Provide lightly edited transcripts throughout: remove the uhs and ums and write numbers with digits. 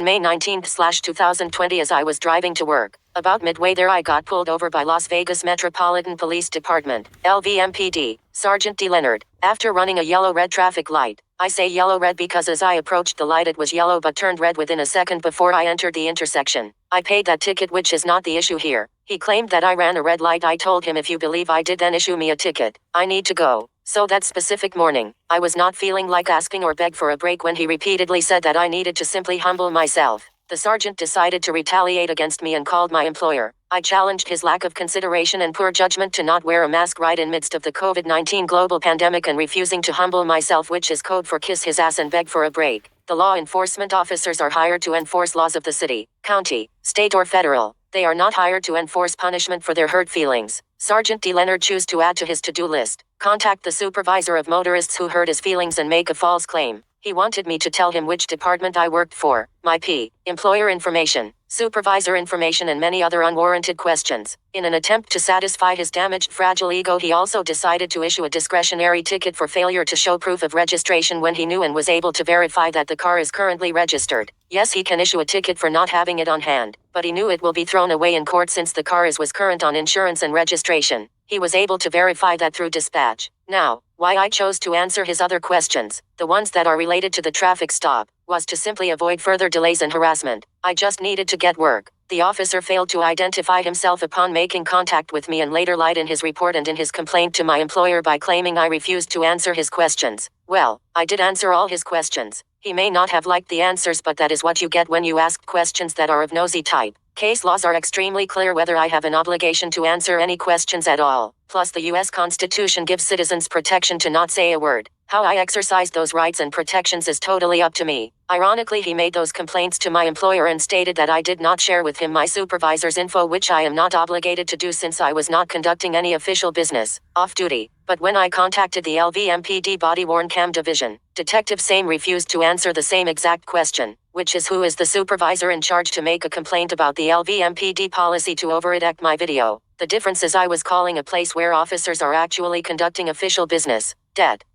May 19th/2020 as I was driving to work. About midway there I got pulled over by Las Vegas Metropolitan Police Department, LVMPD, Sergeant D. Leonard, after running a yellow-red traffic light. I say yellow-red because as I approached the light it was yellow but turned red within a second before I entered the intersection. I paid that ticket, which is not the issue here. He claimed that I ran a red light. I told him if you believe I did then issue me a ticket. I need to go. So that specific morning, I was not feeling like asking or beg for a break when he repeatedly said that I needed to simply humble myself. The sergeant decided to retaliate against me and called my employer. I challenged his lack of consideration and poor judgment to not wear a mask right in midst of the COVID-19 global pandemic and refusing to humble myself, which is code for kiss his ass and beg for a break. The law enforcement officers are hired to enforce laws of the city, county, state or federal. They are not hired to enforce punishment for their hurt feelings. Sergeant D. Leonard chose to add to his to-do list, contact the supervisor of motorists who hurt his feelings and make a false claim. He wanted me to tell him which department I worked for, my employer information, supervisor information and many other unwarranted questions. In an attempt to satisfy his damaged fragile ego, he also decided to issue a discretionary ticket for failure to show proof of registration when he knew and was able to verify that the car is currently registered. Yes, he can issue a ticket for not having it on hand, but he knew it will be thrown away in court since the car was current on insurance and registration. He was able to verify that through dispatch. Now, why I chose to answer his other questions, the ones that are related to the traffic stop, was to simply avoid further delays and harassment. I just needed to get work. The officer failed to identify himself upon making contact with me and later lied in his report and in his complaint to my employer by claiming I refused to answer his questions. Well, I did answer all his questions. He may not have liked the answers, but that is what you get when you ask questions that are of nosy type. Case laws are extremely clear whether I have an obligation to answer any questions at all. Plus the U.S. Constitution gives citizens protection to not say a word. How I exercise those rights and protections is totally up to me. Ironically, he made those complaints to my employer and stated that I did not share with him my supervisor's info, which I am not obligated to do since I was not conducting any official business, off duty. But when I contacted the LVMPD body-worn cam division, Detective Same refused to answer the same exact question, which is who is the supervisor in charge to make a complaint about the LVMPD policy to over-redact my video. The difference is I was calling a place where officers are actually conducting official business.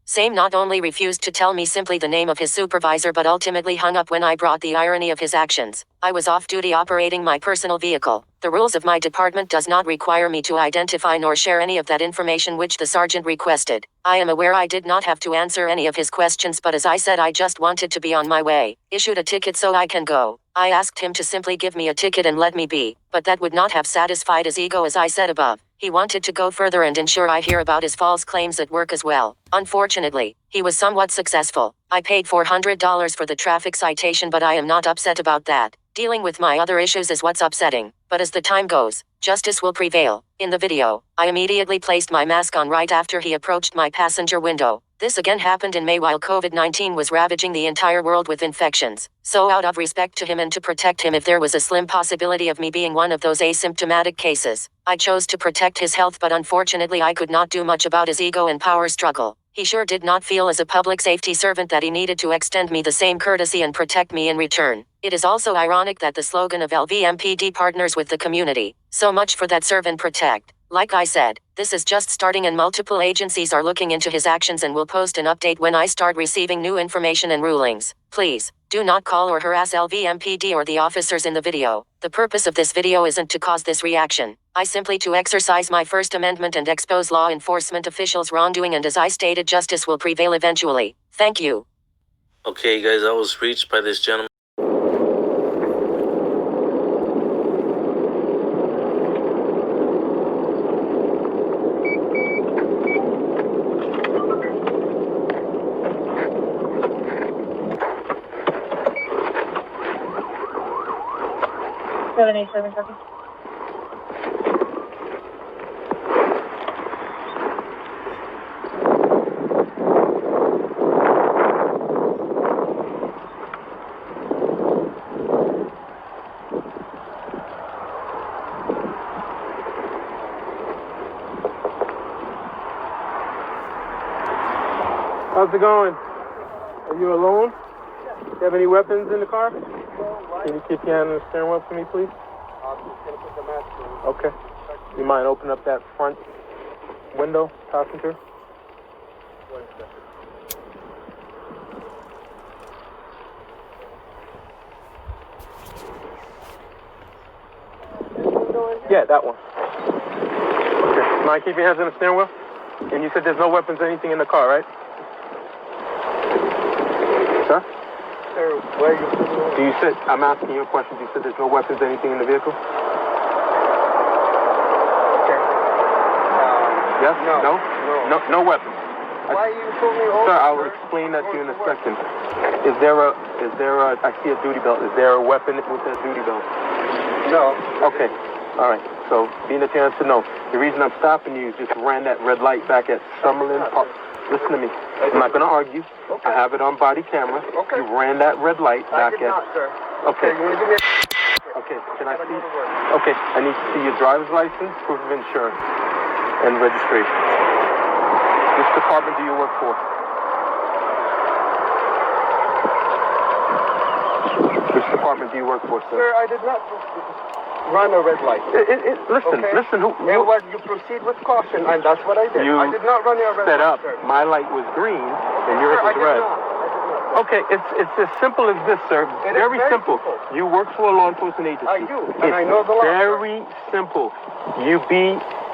Same not only refused to tell me simply the name of his supervisor but ultimately hung up when I brought the irony of his actions. I was off-duty operating my personal vehicle. The rules of my department does not require me to identify nor share any of that information which the sergeant requested. I am aware I did not have to answer any of his questions, but as I said, I just wanted to be on my way. Issued a ticket so I can go. I asked him to simply give me a ticket and let me be, but that would not have satisfied his ego as I said above. He wanted to go further and ensure I hear about his false claims at work as well. Unfortunately, he was somewhat successful. I paid $400 for the traffic citation, but I am not upset about that. Dealing with my other issues is what's upsetting. But as the time goes, justice will prevail. In the video, I immediately placed my mask on right after he approached my passenger window. This again happened in May while COVID-19 was ravaging the entire world with infections. So out of respect to him and to protect him if there was a slim possibility of me being one of those asymptomatic cases, I chose to protect his health, but unfortunately I could not do much about his ego and power struggle. He sure did not feel as a public safety servant that he needed to extend me the same courtesy and protect me in return. It is also ironic that the slogan of LVMPD partners with the community. So much for that serve and protect. Like I said, this is just starting and multiple agencies are looking into his actions and will post an update when I start receiving new information and rulings. Please, do not call or harass LVMPD or the officers in the video. The purpose of this video isn't to cause this reaction. I simply to exercise my First Amendment and expose law enforcement officials' wrongdoing, and as I stated, justice will prevail eventually. Thank you. Okay guys, I was reached by this gentleman. How's it going? Are you alone? Do you have any weapons in the car? Can you keep your hand on the steering wheel for me, please? I'm just going to put the mask on. Okay. You mind opening up that front window, passenger? 1 second. Yeah, that one. Okay. Mind keep your hands on the steering wheel? And you said there's no weapons or anything in the car, right? Sir? Sir, where are you sitting? You said, I'm asking you a question. You said there's no weapons or anything in the vehicle? Okay. Yes? No. No? No. No weapons. Why you told me over? Sir, I will explain that to you in a second. Is there a, I see a duty belt. Is there a weapon with that duty belt? No. Okay. All right. So, being a chance to know, the reason I'm stopping you is just ran that red light back at Summerlin Park. Listen to me. I'm not going to argue. Okay. I have it on body camera. Okay. You ran that red light I back did not, sir. Okay. You want to give me Okay. Can I gotta see? go to work. Okay. I need to see your driver's license, proof of insurance, and registration. Which department do you work for? Which department do you work for, sir? Sir, I did not run a red light. Listen, Okay. listen. And what you proceed with caution, and that's what I did. You I did not run a red set light, up. sir. My light was green, and yours Sir, I was did red. not. I did not. Okay, it's as simple as this, sir. It is Very very simple. simple. You work for a law enforcement agency. I do, and I know the law, sir. Very simple.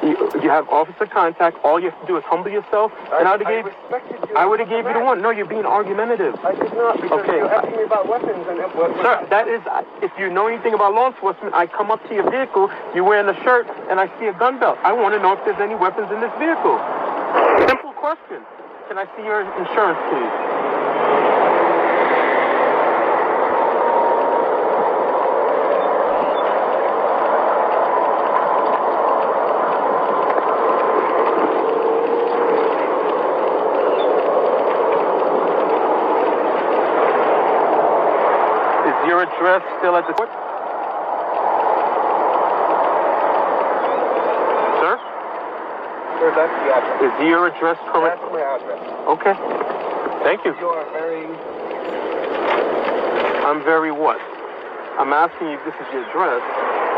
You have officer contact. All you have to do is humble yourself, and I respected you. would have gave you the one. No, you're being argumentative. I did not, because Okay. you're asking me about weapons and what. Sir, that is, if you know anything about law enforcement, I come up to your vehicle, you're wearing a shirt, and I see a gun belt. I want to know if there's any weapons in this vehicle. Simple question. Can I see your insurance, please? Is your address still at the court? Sir? Sir, that's the address. Is your address correct? That's my address. Okay. Thank you. You are very... I'm very what? I'm asking you if this is your address,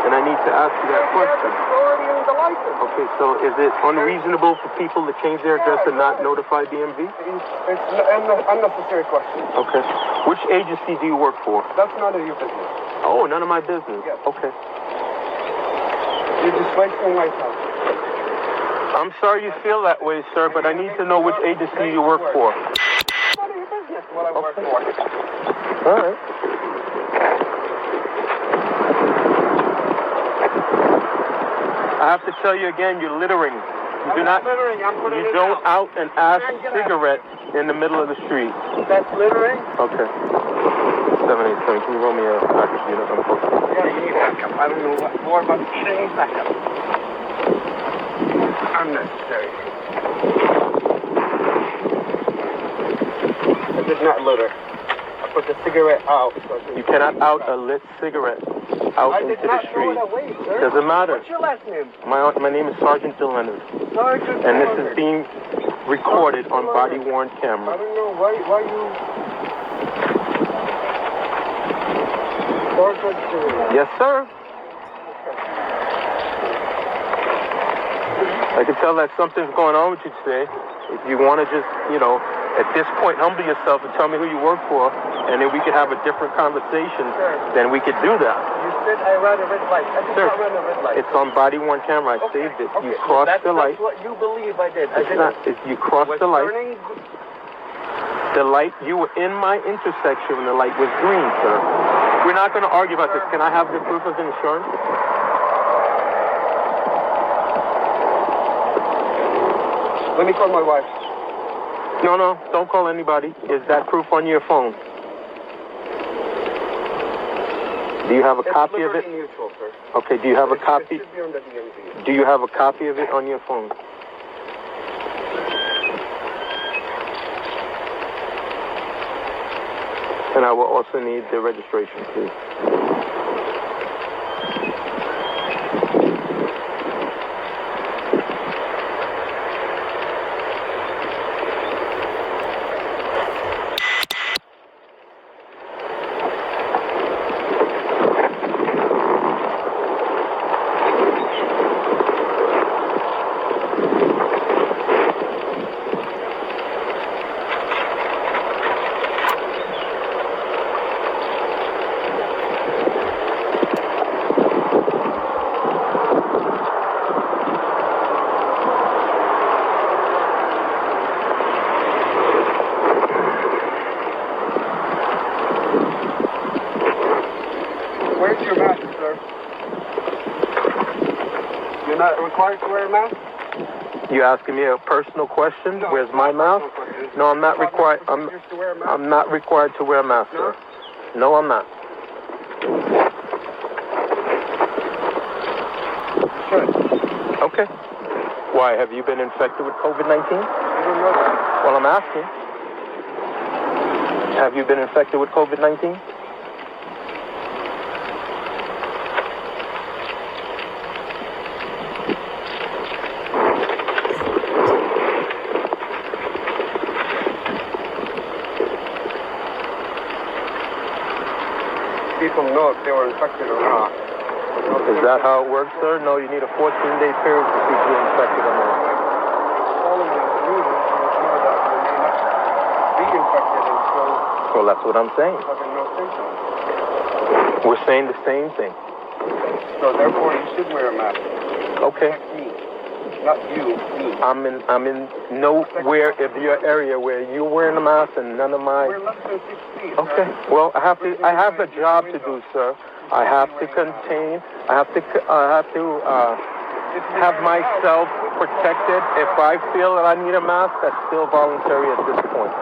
and I need to ask you that The question. address is already in the license. Okay, so is it unreasonable for people to change their address and not notify DMV? It's an unnecessary question. Okay. Which agency do you work for? That's none of your business. Oh, none of my business. Yes. Okay. You're just wasting my time. I'm sorry you feel that way, sir, but I need to know which agency you work for. It's none of your business what I work for. All right. I have to tell you again, you're littering. You I'm not littering. I'm putting You it don't out. out an ass Man, get out. cigarette in the middle of the street. That's littering? Okay. 787, can you roll me a package unit? I'm supposed to. Yeah, you need backup. I don't know what more about any backup. Unnecessary. I did not litter. I put the cigarette out. So You cannot out a lit cigarette out I into did the not throw street. it away, sir. Doesn't matter. What's your last name? My name is Sergeant Leonard, Sergeant and this is Leonard. being recorded on body-worn I camera. don't know why you... Sergeant Leonard. Yes, sir. I can tell that something's going on with you today. If you want to just, at this point, humble yourself and tell me who you work for, and then we could have a different conversation, Sure. then we could do that. You said I ran a red light. I did Sir, not run a red light. it's on body-worn camera. I Okay, saved it. okay. You crossed That's the light. what you believe I did. I It's didn't. not. You crossed Was the light. turning... The light, you were in my intersection when the light was green, sir. We're not going to argue about this. Can I have the proof of insurance? Let me call my wife. No, don't call anybody. Is that proof on your phone? Do you have a copy of it? It's Liberty Mutual, sir. Okay, do you have a copy? It should be on the DMV. Do you have a copy of it on your phone? And I will also need the registration, please. Where's your mask, sir? You're not required to wear a mask? You asking me a personal question? No, Where's my mask? No, I'm not required. I'm not required to wear a mask, sir. No, I'm not. Should. Okay. Why? Have you been infected with COVID-19? You don't know that. Well, I'm asking. Have you been infected with COVID-19? People know if they were infected or not. Is that how it works, sir? No, you need a 14-day period to see if you're infected or not. Following the rules, you know that they may not be infected until Well, that's what I'm saying. having no symptoms. We're saying the same thing. So therefore, you should wear a mask. Okay. Protect me, not you, me. I'm in nowhere of your area where you're wearing a mask and none of my. We're less than 6 feet. Okay. Well, I have a job to do, sir. I have to have myself protected. If I feel that I need a mask, that's still voluntary at this point.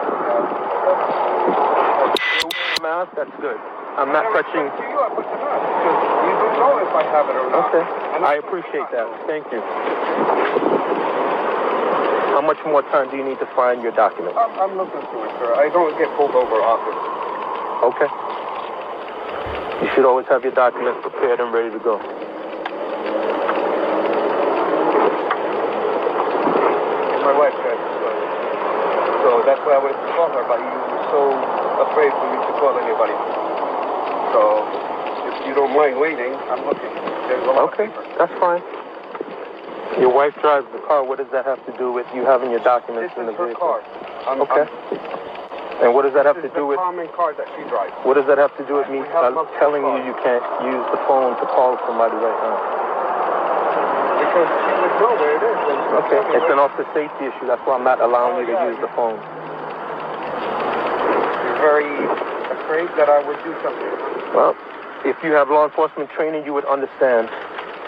If you wear a mask, that's good. I'm not touching. To you, I put the mask because you don't know if I have it or not. Okay. I appreciate that. Thank you. How much more time do you need to find your document? I'm looking through it, sir. I don't get pulled over often. Okay. You should always have your documents prepared and ready to go. My wife said so that's why I wanted to call her, but you were so afraid for me to call anybody. So if you don't mind waiting, I'm looking. There's a lot of papers. That's fine. Your wife drives the car. What does that have to do with you having your documents This in the is her vehicle? car. Okay. And what does that have to This is do with? the common car that she drives. What does that have to do with me We have multiple telling cars. you can't use the phone to call somebody right now? Because she would know where it is. And she would Okay. tell me It's where an officer safety issue. That's why I'm not allowing you to use the phone. You're very afraid that I would do something. Well, if you have law enforcement training, you would understand.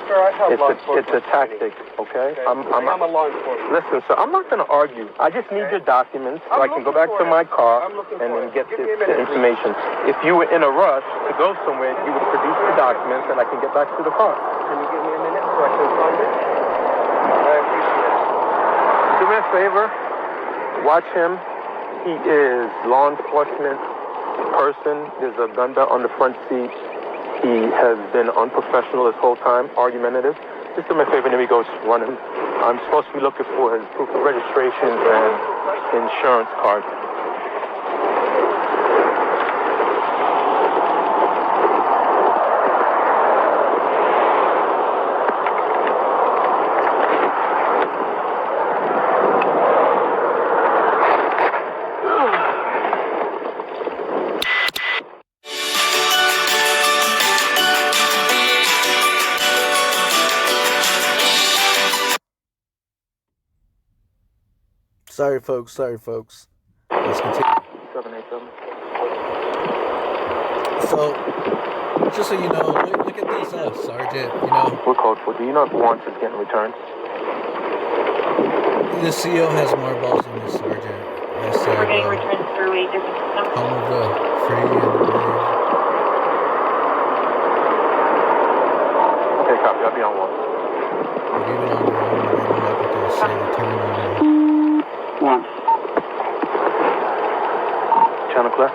Sir, I have law enforcement It's a tactic, okay? training. I am a law enforcement. Listen, sir, I'm not going to argue. I just need your documents so I can go back to my car and then get the information. If you were in a rush to go somewhere, you would produce the documents and I can get back to the car. Can you give me a minute so I can find it? I appreciate it. Do me a favor. Watch him. He is law enforcement person. There's a gun belt on the front seat. He has been unprofessional this whole time, argumentative. Just do me a favor, and here he goes running. I'm supposed to be looking for his proof of registration and insurance card. Sorry, folks. Let's continue. 787. So, just so you know, look at this, Sergeant. You know, We're called for. Do you know if warrants is getting returned? the CO has more balls than this Sergeant. I said, We're getting returned through a different system. home of the free and the brave. Okay, copy. I'll be on one. But even on their own, they don't like what they say. They turn on you. Channel clear.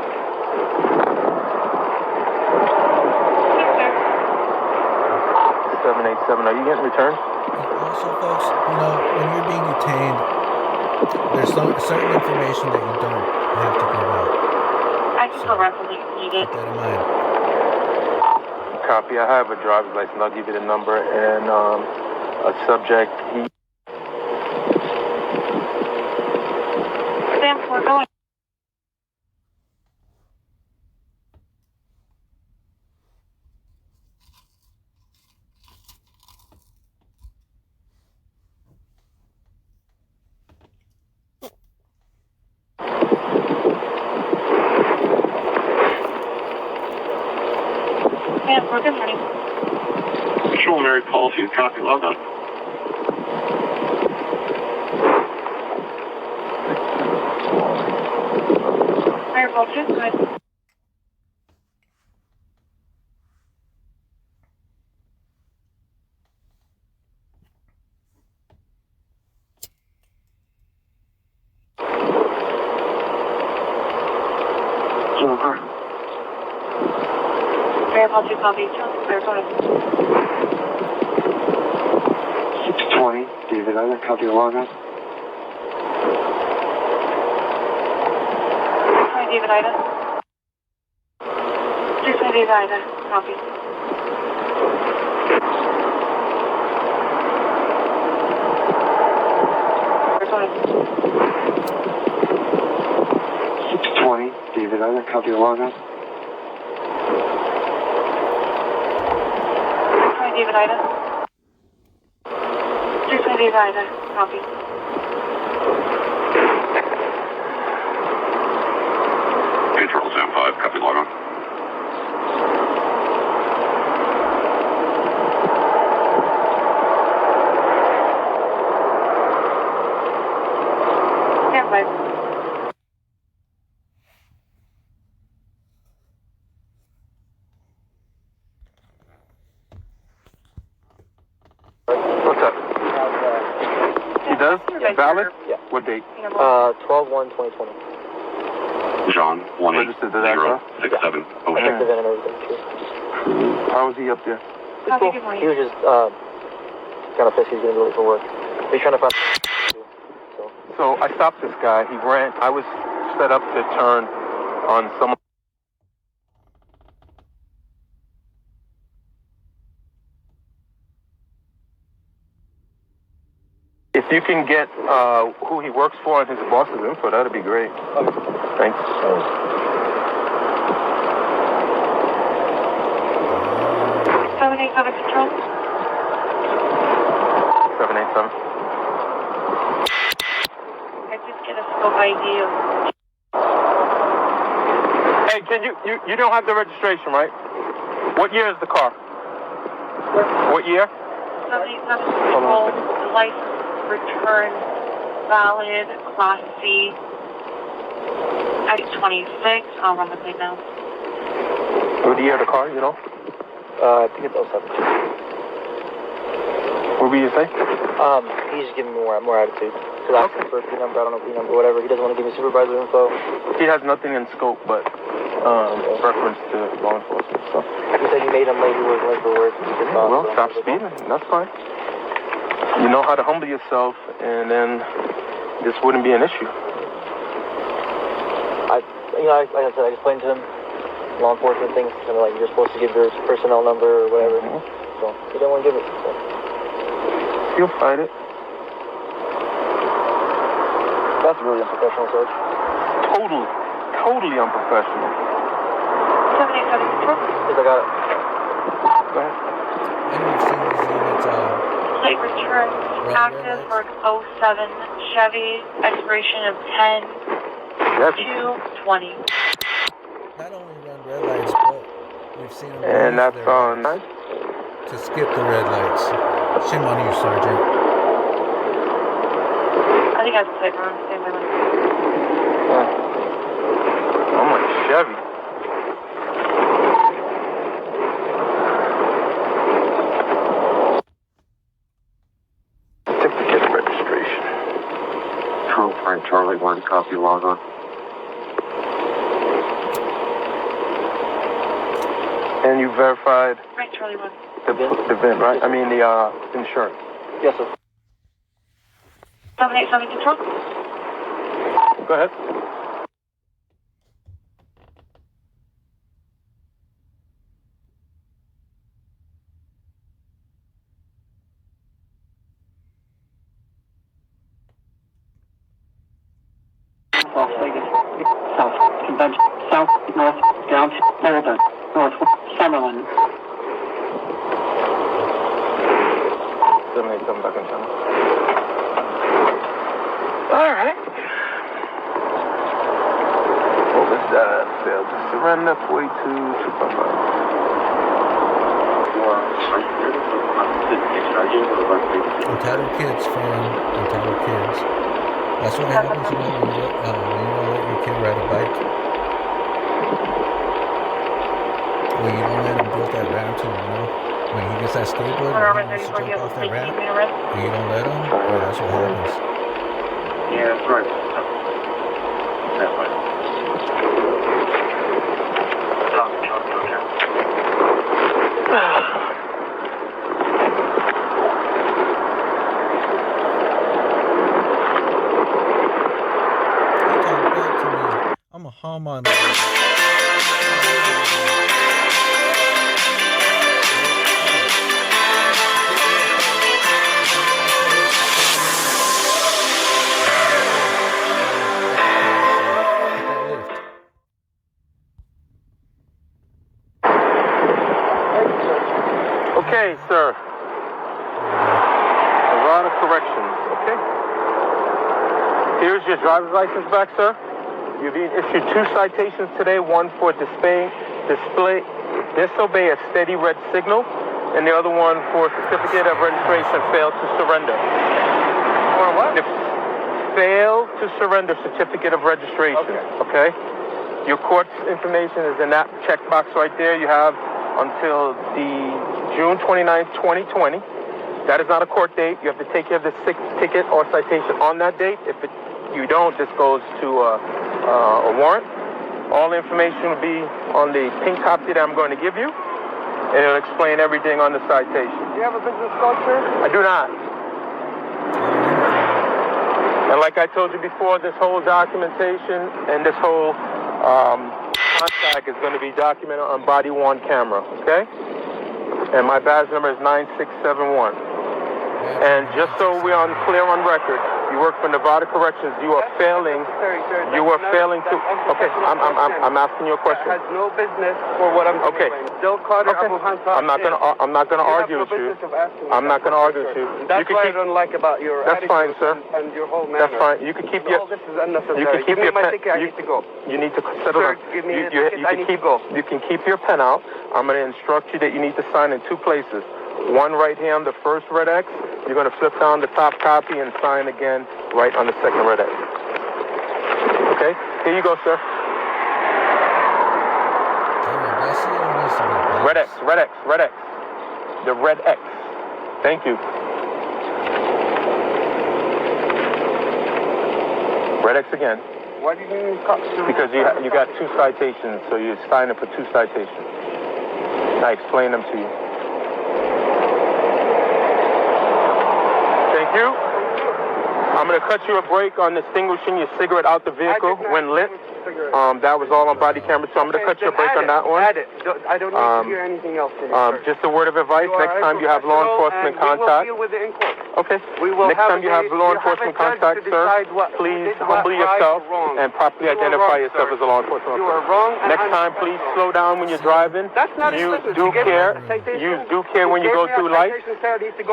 787. Are you getting returned? Also, folks, you know, when you're being detained, there's certain information that you don't have to give out. I can still reference if needed. Keep that in mind. Copy. I have a driver's license. I'll give you the number and a subject. Sam, we're going. Yes, well, good morning. Control Mary policy, copy, log on. Fire Vulture, go ahead. Fire Vulture, copy. Clear, go ahead. 620, David, I copy the log on. Hi, David Ida. 620 David Ida, copy. Go ahead. 620, David, I copy the log on. Hi, David Ida. 620 David Ida, copy. Control 75, copy log on. Stand by. What's up? He does? Valid? Yeah. What date? 12/1/2020. John, Registered to that car? 1867. Oh, Check the VIN and everything, too. How was he up there? Copy, good morning. He was just kind of pissed he was going to be late for work. He's trying to find. So I stopped this guy. He ran. I was set up to turn on someone. If you can get who he works for and his boss's info, that'd be great. Okay. Thanks. 787 Control. 787. I just get a scope ID of Hey, can you don't have the registration, right? What year is the car? What year? 787 Control. The license return valid, Class C. At 26. I'll run the plate now. What year of the car, you know? I think it's 07. What were you say? He's just giving me more attitude. Because I asked him for a P number, I don't know P number, whatever. He doesn't want to give me supervisor info. He has nothing in scope but reference to law enforcement. So. He said you made him late, he was late for work. He just Well, stop speeding. That's fine. You know how to humble yourself, and then this wouldn't be an issue. Like I said, I explained to him law enforcement things, kind of like you're supposed to give your personnel number or whatever. Mm-hmm. So he didn't want to give it. So. He'll fight it. That's really unprofessional, Sarge. Totally unprofessional. 787 Control. Because I got it. Go ahead. And we've seen these units, Plate return active for 07 Chevy. Expiration of 10/2/20. not only run red lights, but we've seen them And use that's their on. lights to skip the red lights. Shame on you, Sergeant. I think I have the plate wrong. Stand by. I'm like Chevy. Certificate of registration. True, Frank Charlie 1, copy log on. And you verified Right, Charlie 1. the VIN, right? I mean the insurance. Yes, sir. 787 Control. Go ahead. Las Vegas, South Convention, South, North, down to Boulder, North, Summerlin. 787 back in town. Alright. What was that? Failed to surrender, 42, 255. Entitled kids, fam. Entitled kids. That's what happens, you know, when you don't let your kid ride a bike. Or you don't let him build that ramp to, you know. When he gets that skateboard, when he wants to jump off that ramp, and you don't let him, oh, that's what happens. Yeah, that's right. That way. He talked back to me. I'm a hum on. Okay, sir. A lot of corrections, okay? Here's your driver's license back, sir. You're being issued 2 citations today, one for disobey a steady red signal, and the other one for certificate of registration, failed to surrender. For what? Fail to surrender certificate of registration, okay? Your court's information is in that checkbox right there. You have until the June 29th, 2020. That is not a court date. You have to take care of the 6th ticket or citation on that date. If you don't, this goes to a warrant. All the information will be on the pink copy that I'm going to give you, and it'll explain everything on the citation. Do you have a business card, sir? I do not. And like I told you before, this whole documentation and this whole contact is going to be documented on body-worn camera, okay? And my badge number is 9671. And just so we're clear on record, you work for Nevada Corrections. You are failing. You are failing to. Okay, I'm asking you a question. Has no business for what I'm doing. Okay. Del Carter, Okay. I'm not gonna argue with you. I'm not gonna argue with you. That's what I don't like about your That's fine, sir. and your whole manner. That's fine. You can keep your. All this is unnecessary. You can keep give me your my pen. ticket. I need to go. You need to settle Sir, down. give me You the ticket. I can need keep. to go. You can keep your pen out. I'm gonna instruct you that you need to sign in 2 places. One right here on the first red X. You're gonna flip down the top copy and sign again right on the second red X. Okay. Here you go, sir. Red X, red X, red X. The red X. Thank you. Red X again. Why do you need to Because you got 2 citations, so you signed up for 2 citations. I explained them to you. Thank you. I'm going to cut you a break on extinguishing your cigarette out the vehicle when lit. That was all on body camera, so I'm going to cut you a break on that one. Add it. I don't need to hear anything else from you, sir. Just a word of advice, next time you have law enforcement contact. We will deal with it in court. Okay. We will Next time you have law enforcement contact, sir, please humble yourself and properly identify yourself as a law enforcement You are officer. wrong. And Next I'm time, please slow down when you're driving. That's not You explicit. do You gave me care. a citation. You do care when you go through lights.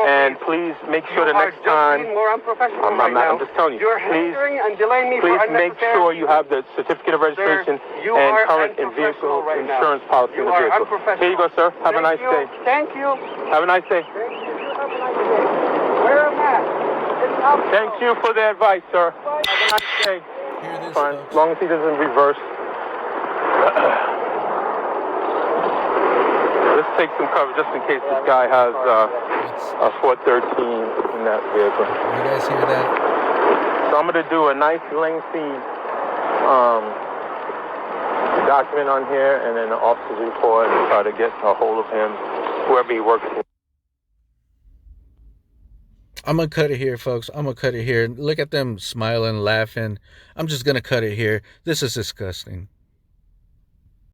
And please make sure the next time. More unprofessional I'm now. just telling you. You're Please, hindering and delaying me for please make unnecessary. sure you have the certificate of registration you and are current and unprofessional vehicle right now. insurance policy You in the are vehicle. unprofessional. Here you go, sir. Have a nice day. Thank you. Have a nice day. Thank you. Have a nice day. Wear a mask. It's alcohol. Thank you for the advice, sir. Have a nice day. Hear this, Fine, folks. as long as he doesn't reverse. Let's take some cover just in case this guy has a 413 in that vehicle. You guys hear that? So I'm going to do a nice lengthy document on here and then an officer's report and try to get a hold of him, whoever he works with. I'm going to cut it here, folks. I'm going to cut it here. Look at them smiling, laughing. I'm just going to cut it here. This is disgusting.